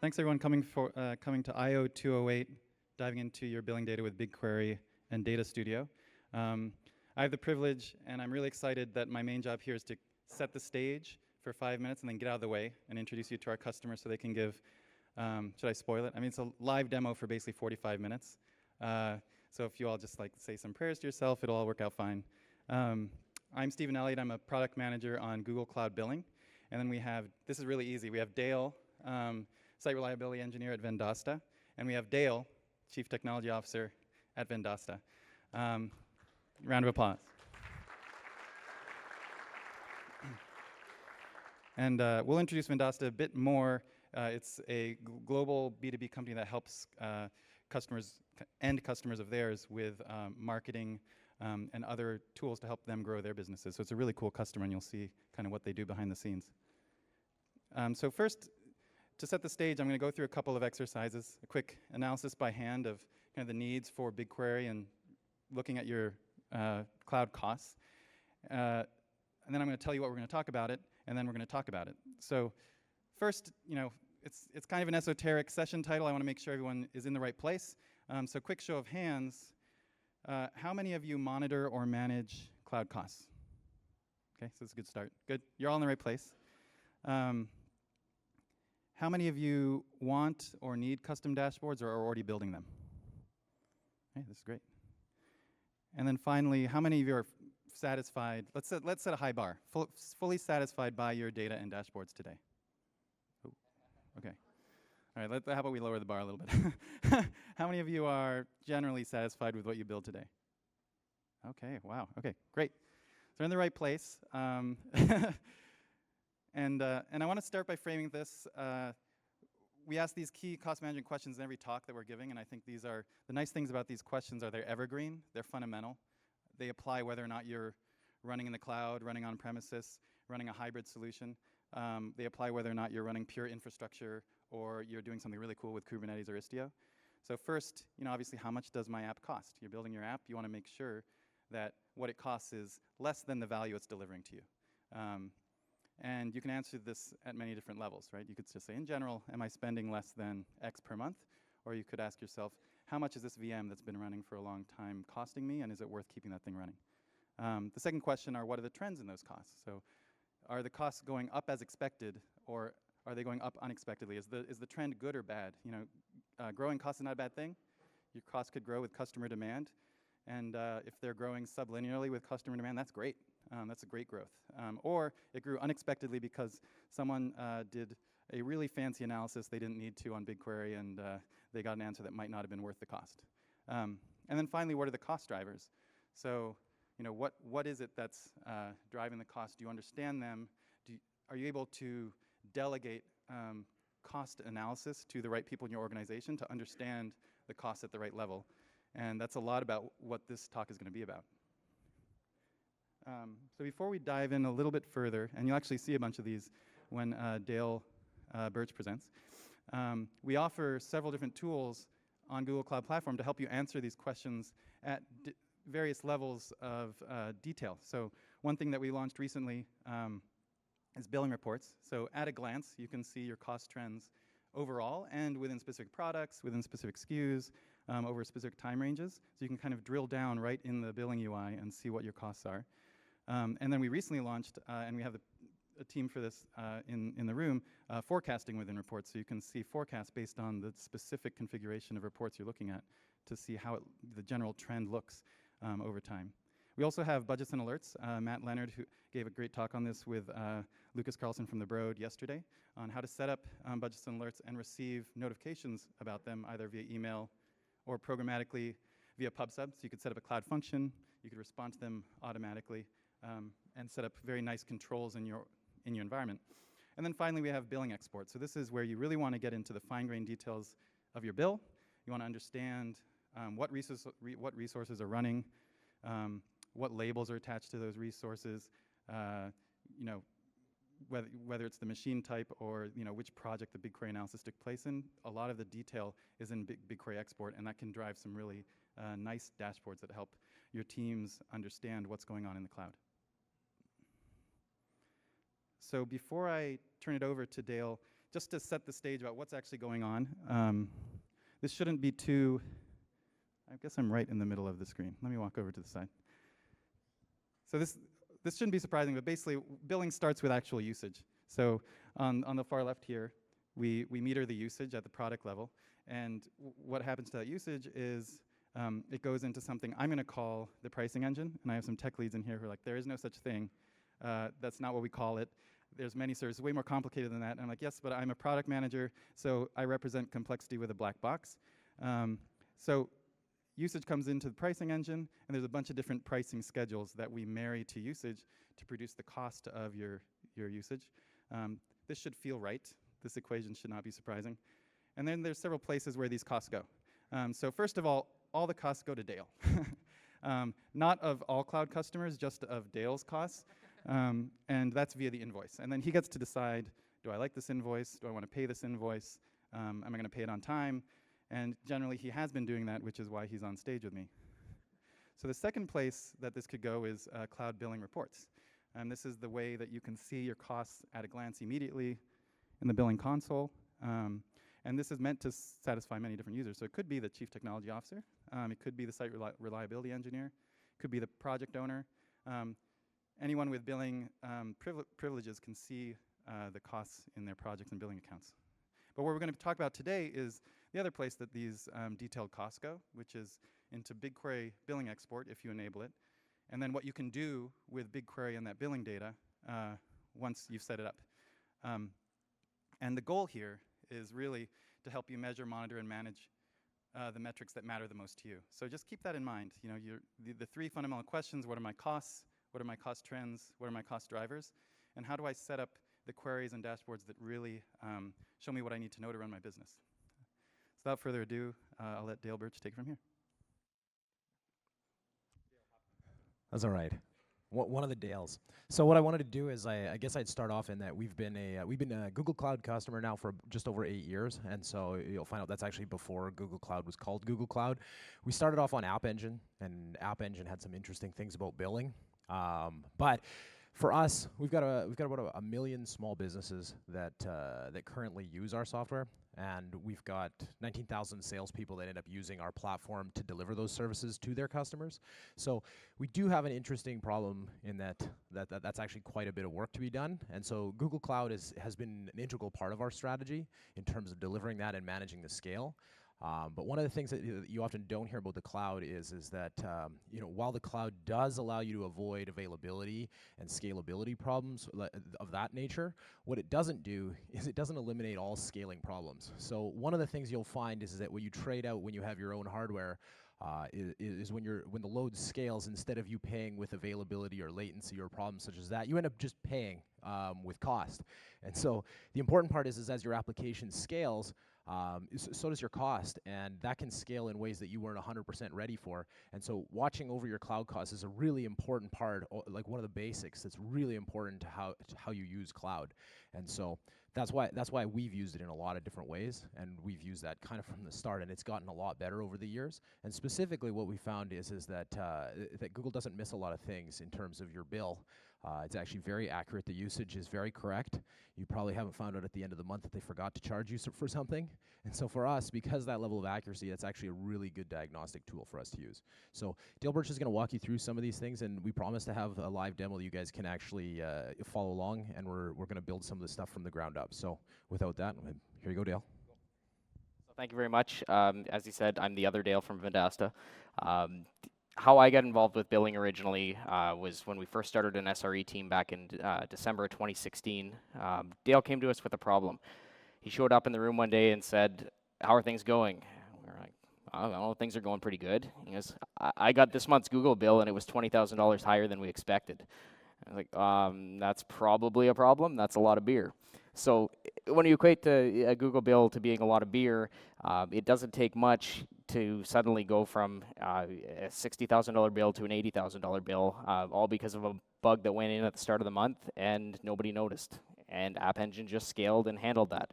Thanks everyone coming to IO 208, diving into your billing data with BigQuery and DataStudio. I have the privilege, and I'm really excited that my main job here is to set the stage for 5 minutes and then get out of the way and introduce you to our customers so they can give, should I spoil it? I mean, it's a live demo for basically 45 minutes. So if you all just like say some prayers to yourself, it'll all work out fine. I'm Stephen Elliott. I'm a product manager on Google Cloud Billing. And then we have, this is really easy, we have Dale, Site Reliability Engineer at Vendasta, and we have Dale, Chief Technology Officer at Vendasta. Round of applause. And we'll introduce Vendasta a bit more. It's a global B2B company that helps end customers of theirs with marketing and other tools to help them grow their businesses. So it's a really cool customer, and you'll see kind of what they do behind the scenes. So first, to set the stage, I'm going to go through a couple of exercises, a quick analysis by hand of kind of the needs for BigQuery and looking at your cloud costs. And then I'm going to tell you what we're going to talk about it, and then we're going to talk about it. So first, it's kind of an esoteric session title. I want to make sure everyone is in the right place. So quick show of hands. How many of you monitor or manage cloud costs? Okay, so it's a good start. Good. You're all in the right place. How many of you want or need custom dashboards or are already building them? Okay, this is great. And then finally, how many of you are satisfied? Let's set a high bar. Fully satisfied by your data and dashboards today? Ooh, okay. All right, how about we lower the bar a little bit? How many of you are generally satisfied with what you build today? Okay, wow, okay, great. So we're in the right place. And I want to start by framing this. We ask these key cost management questions in every talk that we're giving, and I think these are, the nice things about these questions are they're evergreen, they're fundamental. They apply whether or not you're running in the cloud, running on premises, running a hybrid solution. They apply whether or not you're running pure infrastructure or you're doing something really cool with Kubernetes or Istio. So first, obviously, how much does my app cost? You're building your app, you want to make sure that what it costs is less than the value it's delivering to you. And you can answer this at many different levels, right? You could just say, in general, am I spending less than X per month? Or you could ask yourself, how much is this VM that's been running for a long time costing me, and is it worth keeping that thing running? The second question are, what are the trends in those costs? So are the costs going up as expected, or are they going up unexpectedly? Is the trend good or bad? Growing costs is not a bad thing. Your costs could grow with customer demand. And if they're growing sublinearly with customer demand, that's great. That's a great growth. Or it grew unexpectedly because someone did a really fancy analysis they didn't need to on BigQuery, and they got an answer that might not have been worth the cost. And then finally, what are the cost drivers? So, what is it that's driving the cost? Do you understand them? Are you able to delegate cost analysis to the right people in your organization to understand the cost at the right level? And that's a lot about what this talk is going to be about. So before we dive in a little bit further, and you'll actually see a bunch of these when Dale Birch presents, we offer several different tools on Google Cloud Platform to help you answer these questions at various levels of detail. So one thing that we launched recently is billing reports. So at a glance, you can see your cost trends overall and within specific products, within specific SKUs, over specific time ranges. So you can kind of drill down right in the billing UI and see what your costs are. And then we recently launched, and we have a team for this in the room, forecasting within reports. So you can see forecasts based on the specific configuration of reports you're looking at to see how the general trend looks over time. We also have budgets and alerts. Matt Leonard, who gave a great talk on this with Lucas Carlson from The Broad yesterday, on how to set up budgets and alerts and receive notifications about them either via email or programmatically via PubSub. So you could set up a cloud function, you could respond to them automatically, and set up very nice controls in your environment. And then finally, we have billing export. So this is where you really want to get into the fine-grained details of your bill. You want to understand what resources are running, what labels are attached to those resources, whether it's the machine type or which project the BigQuery analysis took place in. A lot of the detail is in BigQuery export, and that can drive some really nice dashboards that help your teams understand what's going on in the cloud. So before I turn it over to Dale, just to set the stage about what's actually going on, this shouldn't be too, I guess I'm right in the middle of the screen. Let me walk over to the side. So this shouldn't be surprising, but basically billing starts with actual usage. So on the far left here, we meter the usage at the product level, and what happens to that usage is it goes into something I'm gonna call the pricing engine, and I have some tech leads in here who are like, there is no such thing. That's not what we call it. There's many services, way more complicated than that. And I'm like, yes, but I'm a product manager, so I represent complexity with a black box. So usage comes into the pricing engine, and there's a bunch of different pricing schedules that we marry to usage to produce the cost of your usage. This should feel right. This equation should not be surprising. And then there's several places where these costs go. So first of all the costs go to Dale. Not of all cloud customers, just of Dale's costs. And that's via the invoice. And then he gets to decide, do I like this invoice? Do I want to pay this invoice? Am I going to pay it on time? And generally, he has been doing that, which is why he's on stage with me. So the second place that this could go is cloud billing reports. And this is the way that you can see your costs at a glance immediately in the billing console. And this is meant to satisfy many different users. So it could be the chief technology officer. It could be the site reliability engineer. It could be the project owner. Anyone with billing privileges can see the costs in their projects and billing accounts. But what we're going to talk about today is the other place that these detailed costs go, which is into BigQuery billing export, if you enable it, and then what you can do with BigQuery and that billing data once you've set it up. And the goal here is really to help you measure, monitor, and manage the metrics that matter the most to you. So just keep that in mind. You know, the three fundamental questions: what are my costs? What are my cost trends? What are my cost drivers? And how do I set up the queries and dashboards that really show me what I need to know to run my business? So without further ado, I'll let Dale Birch take it from here. That's all right. One of the Dales. So what I wanted to do is I guess I'd start off in that we've been a Google Cloud customer now for just over 8 years, and so you'll find out that's actually before Google Cloud was called Google Cloud. We started off on App Engine, and App Engine had some interesting things about billing. But for us, we've got about a million small businesses that currently use our software, and we've got 19,000 salespeople that end up using our platform to deliver those services to their customers. So we do have an interesting problem in that's actually quite a bit of work to be done. And so Google Cloud has been an integral part of our strategy in terms of delivering that and managing the scale. But one of the things that you often don't hear about the cloud is that while the cloud does allow you to avoid availability and scalability problems of that nature, what it doesn't do is it doesn't eliminate all scaling problems. So one of the things you'll find is that what you trade out when you have your own hardware is when the load scales, instead of you paying with availability or latency or problems such as that, you end up just paying with cost. And so the important part is as your application scales, so does your cost, and that can scale in ways that you weren't 100% ready for. And so watching over your cloud costs is a really important part, like one of the basics that's really important to how you use cloud. And so that's why we've used it in a lot of different ways, and we've used that kind of from the start, and it's gotten a lot better over the years. And specifically what we found is that Google doesn't miss a lot of things in terms of your bill. It's actually very accurate. The usage is very correct. You probably haven't found out at the end of the month that they forgot to charge you for something. And so for us, because of that level of accuracy, that's actually a really good diagnostic tool for us to use. So Dale Birch is going to walk you through some of these things, and we promise to have a live demo that you guys can actually follow along, and we're going to build some of the stuff from the ground up. So without that, here you go, Dale. So thank you very much. As he said, I'm the other Dale from Vendasta. How I got involved with billing originally was when we first started an SRE team back in December 2016. Dale came to us with a problem. He showed up in the room one day and said, "How are things going?" We were like, "I don't know, things are going pretty good." He goes, I got this month's Google bill and it was $20,000 higher than we expected. I was like, that's probably a problem. That's a lot of beer. So when you equate a Google bill to being a lot of beer, it doesn't take much to suddenly go from a $60,000 bill to an $80,000 bill, all because of a bug that went in at the start of the month and nobody noticed. And App Engine just scaled and handled that.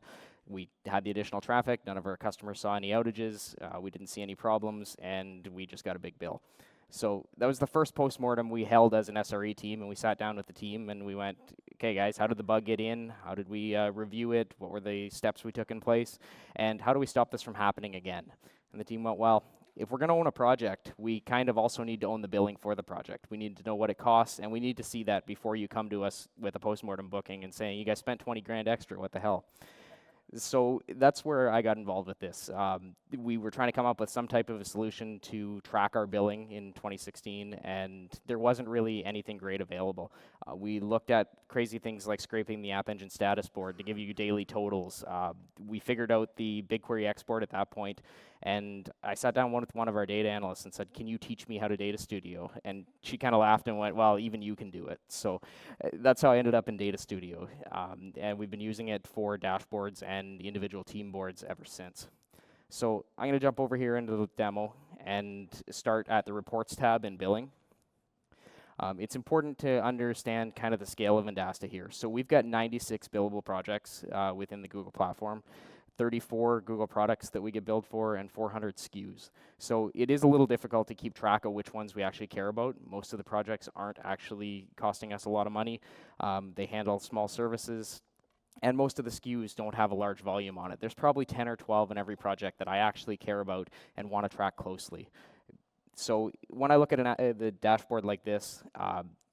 We had the additional traffic. None of our customers saw any outages. We didn't see any problems, and we just got a big bill. So that was the first postmortem we held as an SRE team, and we sat down with the team and we went, okay, guys, how did the bug get in? How did we review it? What were the steps we took in place? And how do we stop this from happening again? And the team went, well, if we're going to own a project, we kind of also need to own the billing for the project. We need to know what it costs, and we need to see that before you come to us with a postmortem booking and saying, you guys spent 20 grand extra, what the hell? So that's where I got involved with this. We were trying to come up with some type of a solution to track our billing in 2016, and there wasn't really anything great available. We looked at crazy things like scraping the App Engine status board to give you daily totals. We figured out the BigQuery export at that point, and I sat down with one of our data analysts and said, can you teach me how to DataStudio? And she kind of laughed and went, well, even you can do it. So that's how I ended up in DataStudio, and we've been using it for dashboards and individual team boards ever since. So I'm going to jump over here into the demo and start at the Reports tab in Billing. It's important to understand kind of the scale of Vendasta here. So we've got 96 billable projects within the Google platform, 34 Google products that we get billed for, and 400 SKUs. So it is a little difficult to keep track of which ones we actually care about. Most of the projects aren't actually costing us a lot of money. They handle small services, and most of the SKUs don't have a large volume on it. There's probably 10 or 12 in every project that I actually care about and want to track closely. So when I look at the dashboard like this,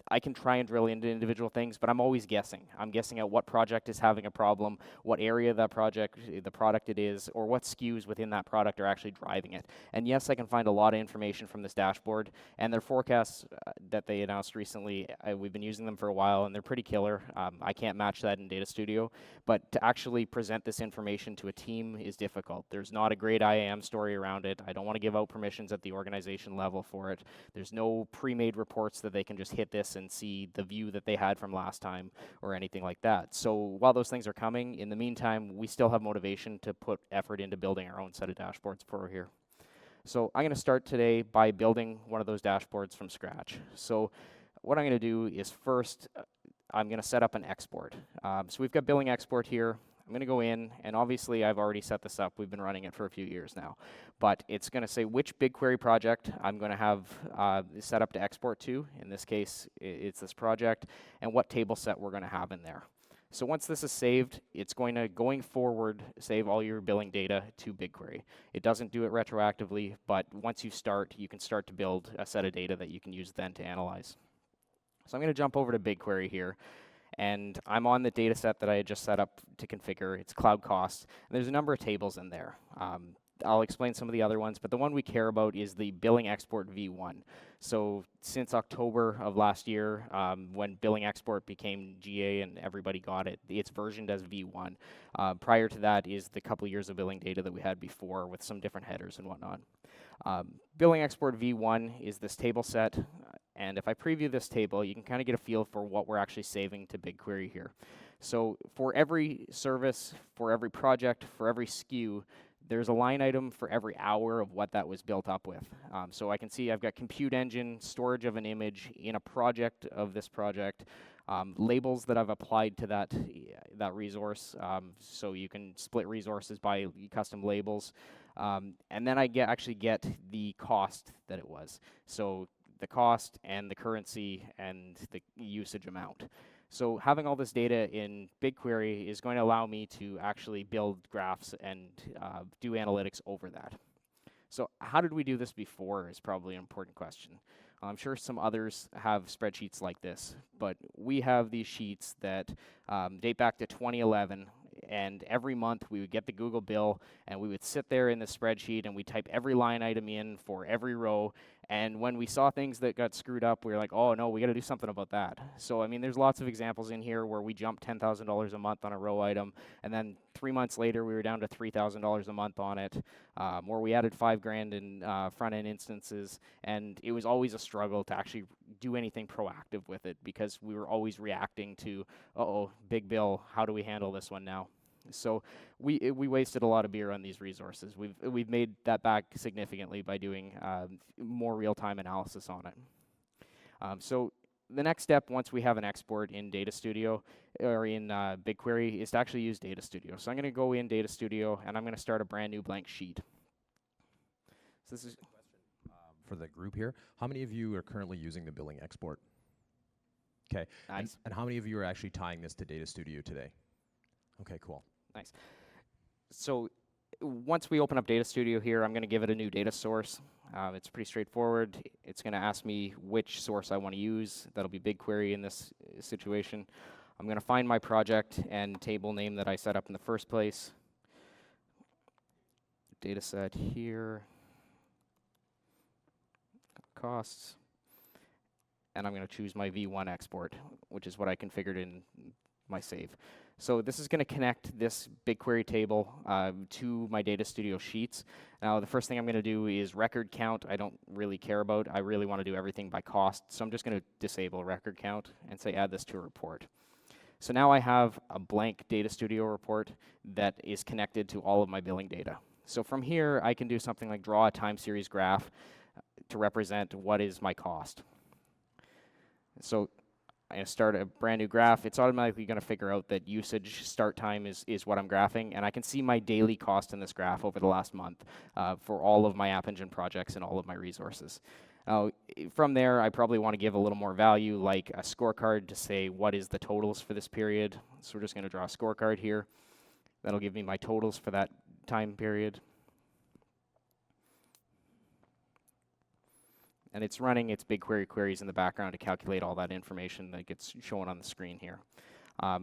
I can try and drill into individual things, but I'm always guessing. I'm guessing at what project is having a problem, what area of that project, the product it is, or what SKUs within that product are actually driving it. And yes, I can find a lot of information from this dashboard, and their forecasts that they announced recently, we've been using them for a while, and they're pretty killer. I can't match that in DataStudio, but to actually present this information to a team is difficult. There's not a great IAM story around it. I don't want to give out permissions at the organization level for it. There's no pre-made reports that they can just hit this and see the view that they had from last time or anything like that. So while those things are coming, in the meantime, we still have motivation to put effort into building our own set of dashboards for here. So I'm going to start today by building one of those dashboards from scratch. So what I'm going to do is first, I'm going to set up an export. So we've got billing export here. I'm going to go in, and obviously I've already set this up. We've been running it for a few years now. But it's going to say which BigQuery project I'm going to have set up to export to. In this case, it's this project, and what table set we're going to have in there. So once this is saved, it's going to, going forward, save all your billing data to BigQuery. It doesn't do it retroactively, but once you start, you can start to build a set of data that you can use then to analyze. So I'm going to jump over to BigQuery here. And I'm on the data set that I had just set up to configure. It's cloud costs. And there's a number of tables in there. I'll explain some of the other ones, but the one we care about is the billing export V1. So since October of last year, when billing export became GA and everybody got it, it's versioned as V1. Prior to that is the couple years of billing data that we had before with some different headers and whatnot. Billing export V1 is this table set. And if I preview this table, you can kind of get a feel for what we're actually saving to BigQuery here. So for every service, for every project, for every SKU, there's a line item for every hour of what that was built up with. So I can see I've got compute engine, storage of an image in a project of this project, labels that I've applied to that resource. So you can split resources by custom labels. And then I actually get the cost that it was. So the cost and the currency and the usage amount. So having all this data in BigQuery is going to allow me to actually build graphs and do analytics over that. So how did we do this before is probably an important question. I'm sure some others have spreadsheets like this, but we have these sheets that date back to 2011. And every month we would get the Google bill and we would sit there in the spreadsheet and we type every line item in for every row. And when we saw things that got screwed up, we were like, oh no, we got to do something about that. So I mean, there's lots of examples in here where we jumped $10,000 a month on a row item, and then 3 months later we were down to $3,000 a month on it, or we added $5,000 in front-end instances, and it was always a struggle to actually do anything proactive with it because we were always reacting to, uh-oh, big bill, how do we handle this one now? So we wasted a lot of beer on these resources. We've made that back significantly by doing more real-time analysis on it. So the next step, once we have an export in DataStudio or in BigQuery, is to actually use DataStudio. So I'm going to go in DataStudio and I'm going to start a brand new blank sheet. So this is a question for the group here. How many of you are currently using the billing export? Okay. Nice. And how many of you are actually tying this to DataStudio today? Okay, cool. Nice. So once we open up DataStudio here, I'm going to give it a new data source. It's pretty straightforward. It's going to ask me which source I want to use. That'll be BigQuery in this situation. I'm going to find my project and table name that I set up in the first place. Data set here. Costs. And I'm going to choose my V1 export, which is what I configured in my save. So this is going to connect this BigQuery table to my DataStudio sheets. Now, the first thing I'm going to do is record count. I don't really care about. I really want to do everything by cost. So I'm just going to disable record count and say add this to a report. So now I have a blank DataStudio report that is connected to all of my billing data. So from here, I can do something like draw a time series graph to represent what is my cost. So I'm going to start a brand new graph. It's automatically going to figure out that usage start time is what I'm graphing, and I can see my daily cost in this graph over the last month for all of my App Engine projects and all of my resources. From there, I probably want to give a little more value, like a scorecard to say what is the totals for this period. So we're just going to draw a scorecard here. That'll give me my totals for that time period. And it's running its BigQuery queries in the background to calculate all that information that gets shown on the screen here.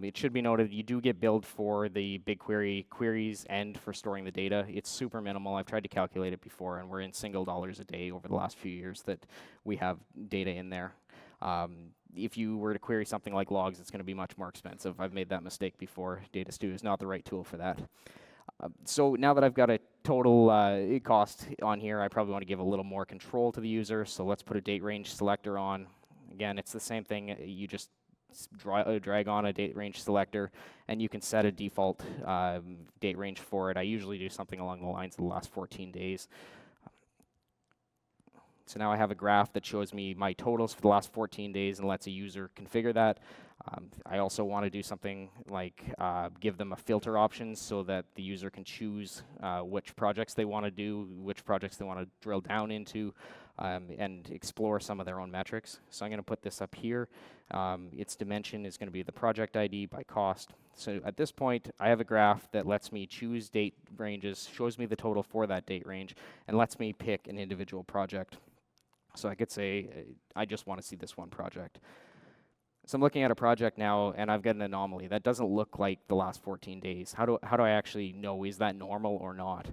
It should be noted you do get billed for the BigQuery queries and for storing the data. It's super minimal. I've tried to calculate it before, and we're in single dollars a day over the last few years that we have data in there. If you were to query something like logs, it's going to be much more expensive. I've made that mistake before. DataStudio is not the right tool for that. So now that I've got a total cost on here, I probably want to give a little more control to the user. So let's put a date range selector on. Again, it's the same thing. You just drag on a date range selector, and you can set a default date range for it. I usually do something along the lines of the last 14 days. So now I have a graph that shows me my totals for the last 14 days and lets a user configure that. I also want to do something like give them a filter option so that the user can choose which projects they want to do, which projects they want to drill down into, and explore some of their own metrics. So I'm going to put this up here. Its dimension is going to be the project ID by cost. So at this point, I have a graph that lets me choose date ranges, shows me the total for that date range, and lets me pick an individual project. So I could say, I just want to see this one project. So I'm looking at a project now, and I've got an anomaly. That doesn't look like the last 14 days. How do I actually know, is that normal or not?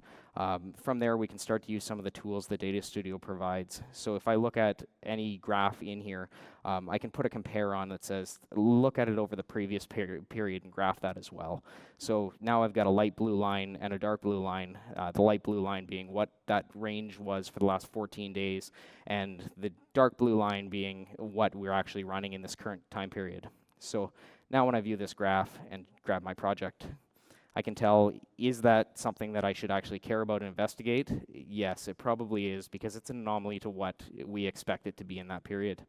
From there, we can start to use some of the tools that DataStudio provides. So if I look at any graph in here, I can put a compare on that says, look at it over the previous period and graph that as well. So now I've got a light blue line and a dark blue line, the light blue line being what that range was for the last 14 days, and the dark blue line being what we're actually running in this current time period. So now when I view this graph and grab my project, I can tell, is that something that I should actually care about and investigate? Yes, it probably is, because it's an anomaly to what we expect it to be in that period.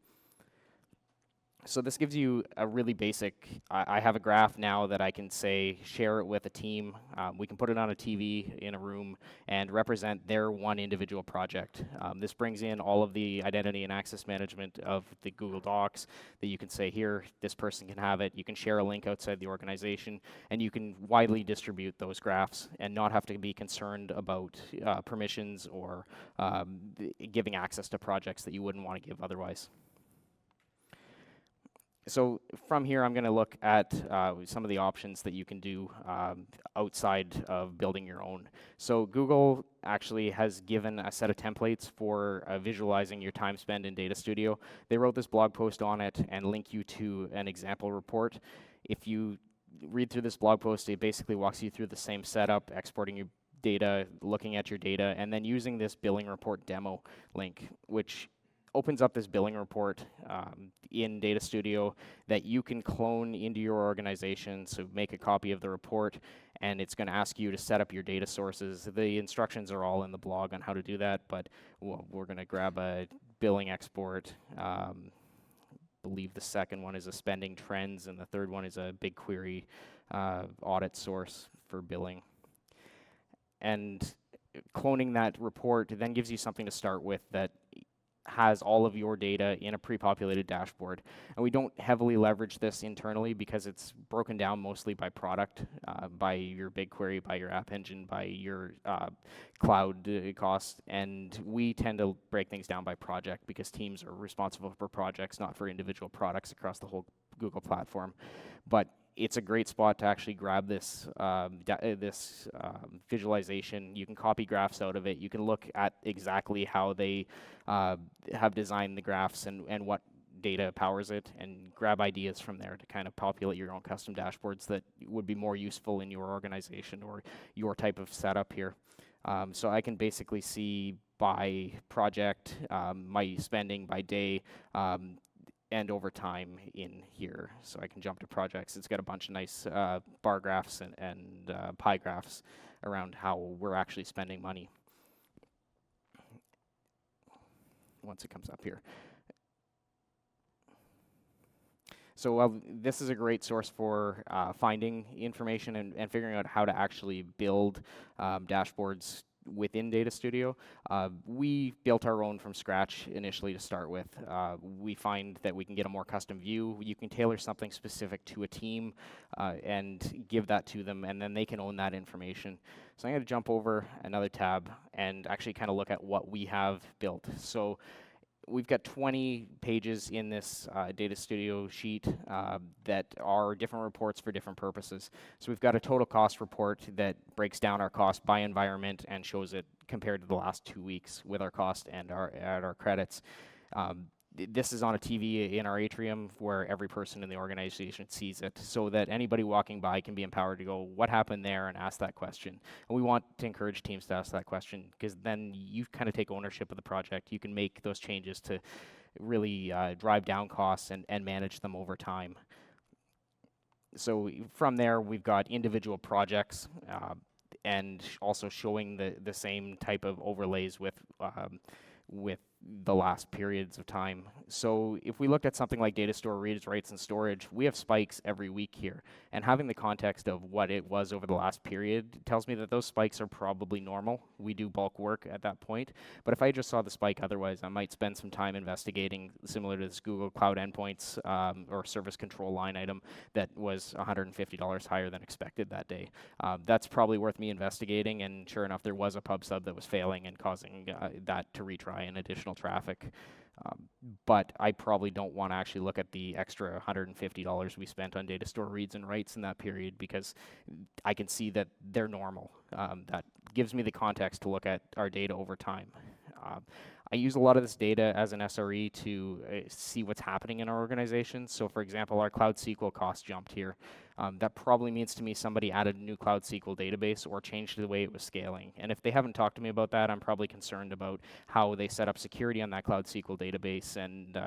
So this gives you a really basic, I have a graph now that I can say, share it with a team. We can put it on a TV in a room and represent their one individual project. This brings in all of the identity and access management of the Google Docs that you can say here, this person can have it. You can share a link outside the organization, and you can widely distribute those graphs and not have to be concerned about permissions or giving access to projects that you wouldn't want to give otherwise. So from here, I'm going to look at some of the options that you can do outside of building your own. So Google actually has given a set of templates for visualizing your time spent in DataStudio. They wrote this blog post on it and link you to an example report. If you read through this blog post, it basically walks you through the same setup, exporting your data, looking at your data, and then using this billing report demo link, which opens up this billing report in DataStudio that you can clone into your organization. So make a copy of the report, and it's going to ask you to set up your data sources. The instructions are all in the blog on how to do that, but we're going to grab a billing export. I believe the second one is a spending trends, and the third one is a BigQuery audit source for billing. And cloning that report then gives you something to start with that has all of your data in a pre-populated dashboard. And we don't heavily leverage this internally because it's broken down mostly by product, by your BigQuery, by your App Engine, by your cloud costs. And we tend to break things down by project because teams are responsible for projects, not for individual products across the whole Google platform. But it's a great spot to actually grab this visualization. You can copy graphs out of it. You can look at exactly how they have designed the graphs and what data powers it, and grab ideas from there to kind of populate your own custom dashboards that would be more useful in your organization or your type of setup here. So I can basically see by project, my spending by day, and over time in here. So I can jump to projects. It's got a bunch of nice bar graphs and pie graphs around how we're actually spending money once it comes up here. So this is a great source for finding information and figuring out how to actually build dashboards within DataStudio. We built our own from scratch initially to start with. We find that we can get a more custom view. You can tailor something specific to a team and give that to them, and then they can own that information. So I'm going to jump over another tab and actually kind of look at what we have built. So we've got 20 pages in this DataStudio sheet that are different reports for different purposes. So we've got a total cost report that breaks down our cost by environment and shows it compared to the last 2 weeks with our cost and our credits. This is on a TV in our atrium where every person in the organization sees it, so that anybody walking by can be empowered to go, what happened there, and ask that question. And we want to encourage teams to ask that question, because then you kind of take ownership of the project. You can make those changes to really drive down costs and manage them over time. So from there, we've got individual projects and also showing the same type of overlays with the last periods of time. So if we looked at something like data store reads, writes, and storage, we have spikes every week here. And having the context of what it was over the last period tells me that those spikes are probably normal. We do bulk work at that point. But if I just saw the spike otherwise, I might spend some time investigating, similar to this Google Cloud Endpoints or service control line item that was $150 higher than expected that day. That's probably worth me investigating, and sure enough, there was a pub sub that was failing and causing that to retry and additional traffic. But I probably don't want to actually look at the extra $150 we spent on data store reads and writes in that period, because I can see that they're normal. That gives me the context to look at our data over time. I use a lot of this data as an SRE to see what's happening in our organization. So for example, our Cloud SQL cost jumped here. That probably means to me somebody added a new Cloud SQL database or changed the way it was scaling. And if they haven't talked to me about that, I'm probably concerned about how they set up security on that Cloud SQL database and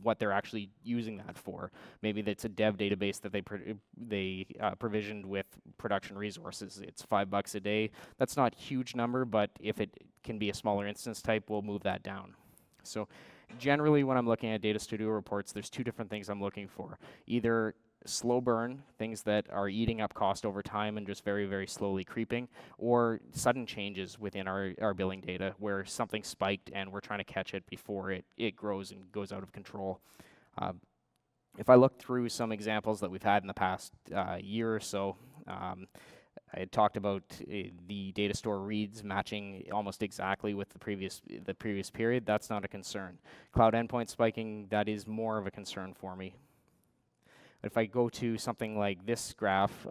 what they're actually using that for. Maybe it's a dev database that they provisioned with production resources. It's $5 a day. That's not a huge number, but if it can be a smaller instance type, we'll move that down. So generally, when I'm looking at DataStudio reports, there's two different things I'm looking for. Either slow burn, things that are eating up cost over time and just very, very slowly creeping, or sudden changes within our billing data where something spiked and we're trying to catch it before it grows and goes out of control. If I look through some examples that we've had in the past year or so, I had talked about the data store reads matching almost exactly with the previous period. That's not a concern. Cloud endpoint spiking, that is more of a concern for me. If I go to something like this graph,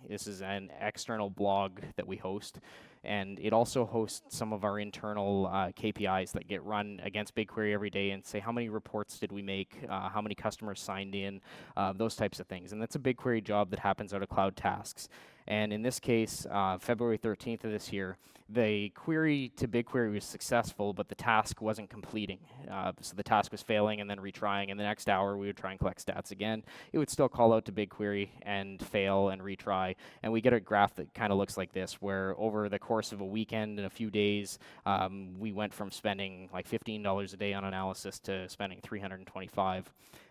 this is an external blog that we host, and it also hosts some of our internal KPIs that get run against BigQuery every day and say how many reports did we make, how many customers signed in, those types of things. And that's a BigQuery job that happens out of Cloud Tasks. And in this case, February 13th of this year, the query to BigQuery was successful, but the task wasn't completing. So the task was failing and then retrying, and the next hour we would try and collect stats again. It would still call out to BigQuery and fail and retry. And we get a graph that kind of looks like this, where over the course of a weekend and a few days, we went from spending like $15 a day on analysis to spending $325.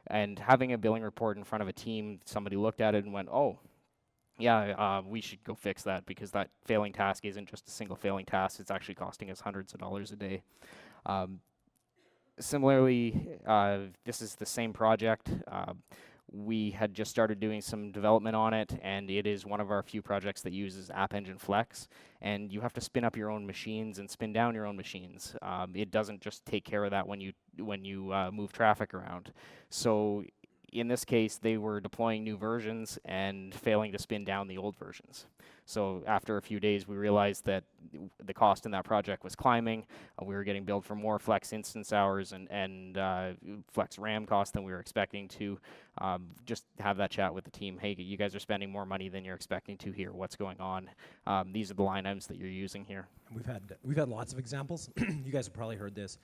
And having a billing report in front of a team, somebody looked at it and went, oh, yeah, we should go fix that, because that failing task isn't just a single failing task. It's actually costing us hundreds of dollars a day. Similarly, this is the same project. We had just started doing some development on it, and it is one of our few projects that uses App Engine Flex. And you have to spin up your own machines and spin down your own machines. It doesn't just take care of that when you move traffic around. So in this case, they were deploying new versions and failing to spin down the old versions. So after a few days, we realized that the cost in that project was climbing. We were getting billed for more Flex instance hours and Flex RAM costs than we were expecting to. Just have that chat with the team. Hey, you guys are spending more money than you're expecting to here. What's going on? These are the line items that you're using here. We've had lots of examples. You guys have probably heard this.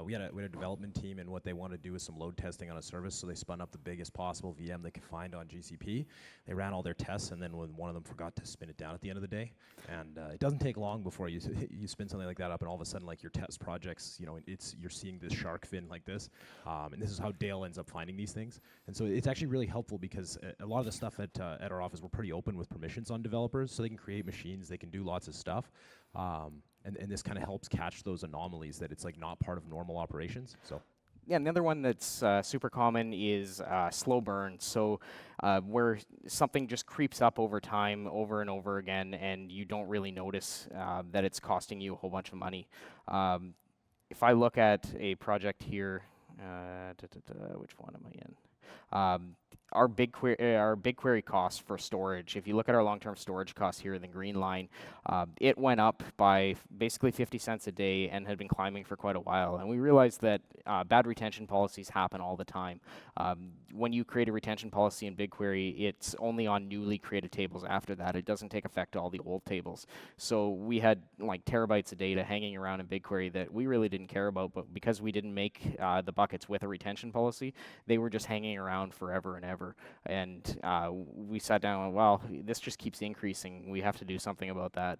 We had a development team, and what they wanted to do was some load testing on a service, so they spun up the biggest possible VM they could find on GCP. They ran all their tests, and then when one of them forgot to spin it down at the end of the day, and it doesn't take long before you spin something like that up, and all of a sudden, like your test projects, you're seeing this shark fin like this, and this is how Dale ends up finding these things. And so it's actually really helpful because a lot of the stuff at our office, we're pretty open with permissions on developers, so they can create machines, they can do lots of stuff. And this kind of helps catch those anomalies that it's like not part of normal operations. So Yeah, another one that's super common is slow burn. So where something just creeps up over time, over and over again, and you don't really notice that it's costing you a whole bunch of money. If I look at a project here, which one am I in? Our BigQuery costs for storage, if you look at our long-term storage costs here in the green line, it went up by basically 50 cents a day and had been climbing for quite a while. And we realized that bad retention policies happen all the time. When you create a retention policy in BigQuery, it's only on newly created tables after that. It doesn't take effect to all the old tables. So we had like terabytes of data hanging around in BigQuery that we really didn't care about, but because we didn't make the buckets with a retention policy, they were just hanging around forever and ever. And we sat down and, well, this just keeps increasing. We have to do something about that.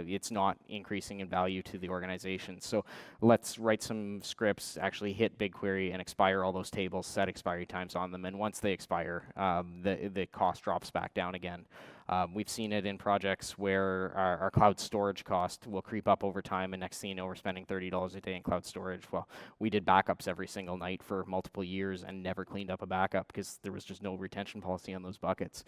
It's not increasing in value to the organization. So let's write some scripts, actually hit BigQuery and expire all those tables, set expiry times on them. And once they expire, the cost drops back down again. We've seen it in projects where our cloud storage cost will creep up over time, and next thing you know, we're spending $30 a day in cloud storage. Well, we did backups every single night for multiple years and never cleaned up a backup because there was just no retention policy on those buckets.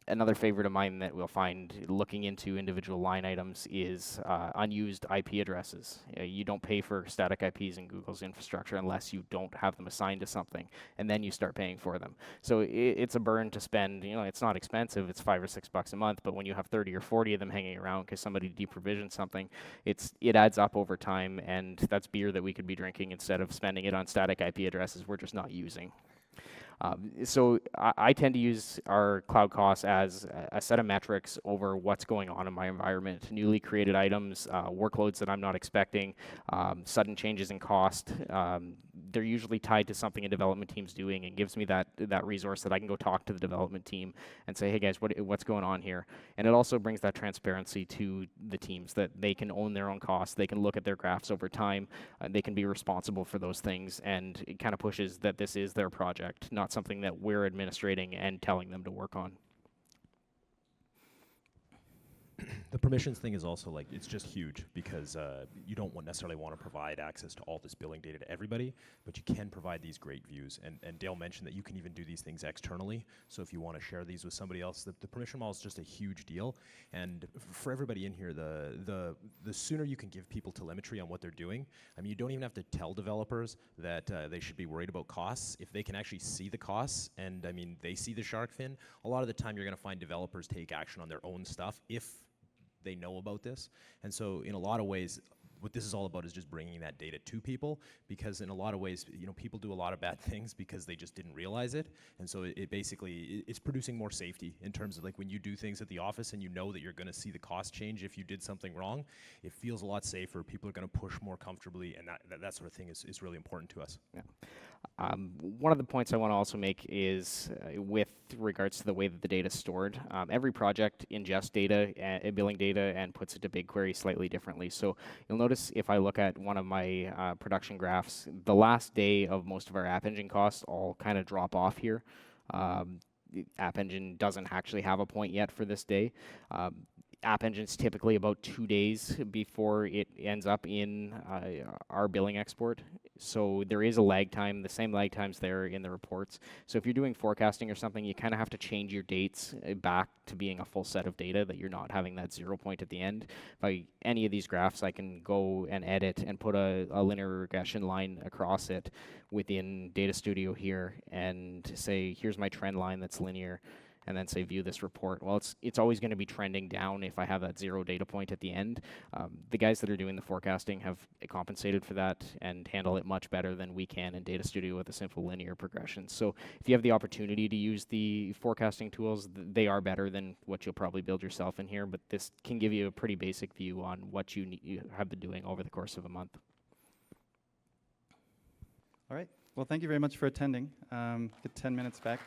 Another favorite of mine that we'll find looking into individual line items is unused IP addresses. You don't pay for static IPs in Google's infrastructure unless you don't have them assigned to something, and then you start paying for them. So it's a burn to spend. It's not expensive. It's $5 or $6 a month, but when you have 30 or 40 of them hanging around because somebody deprovisioned something, it adds up over time, and that's beer that we could be drinking instead of spending it on static IP addresses we're just not using. So I tend to use our cloud costs as a set of metrics over what's going on in my environment. Newly created items, workloads that I'm not expecting, sudden changes in cost. They're usually tied to something a development team's doing, and gives me that resource that I can go talk to the development team and say, hey guys, what's going on here? And it also brings that transparency to the teams that they can own their own costs. They can look at their graphs over time. They can be responsible for those things, and it kind of pushes that this is their project, not something that we're administrating and telling them to work on. The permissions thing is also like, it's just huge because you don't necessarily want to provide access to all this billing data to everybody, but you can provide these great views. And Dale mentioned that you can even do these things externally. So if you want to share these with somebody else, the permission model is just a huge deal. And for everybody in here, the sooner you can give people telemetry on what they're doing, I mean, you don't even have to tell developers that they should be worried about costs. If they can actually see the costs, and I mean, they see the shark fin, a lot of the time you're going to find developers take action on their own stuff if they know about this. And so in a lot of ways, what this is all about is just bringing that data to people, because in a lot of ways, people do a lot of bad things because they just didn't realize it. And so it basically, it's producing more safety in terms of like when you do things at the office and you know that you're going to see the cost change if you did something wrong, it feels a lot safer. People are going to push more comfortably, and that sort of thing is really important to us. Yeah. One of the points I want to also make is with regards to the way that the data is stored. Every project ingests data, billing data, and puts it to BigQuery slightly differently. So you'll notice if I look at one of my production graphs, the last day of most of our App Engine costs all kind of drop off here. App Engine doesn't actually have a point yet for this day. App Engine's typically about 2 days before it ends up in our billing export. So there is a lag time, the same lag times there in the reports. So if you're doing forecasting or something, you kind of have to change your dates back to being a full set of data, that you're not having that 0 point at the end. By any of these graphs, I can go and edit and put a linear regression line across it within DataStudio here and say, here's my trend line that's linear, and then say view this report. Well, it's always going to be trending down if I have that 0 data point at the end. The guys that are doing the forecasting have compensated for that and handle it much better than we can in DataStudio with a simple linear progression. So if you have the opportunity to use the forecasting tools, they are better than what you'll probably build yourself in here, but this can give you a pretty basic view on what you have been doing over the course of a month. All right. Well, thank you very much for attending. Get 10 minutes back.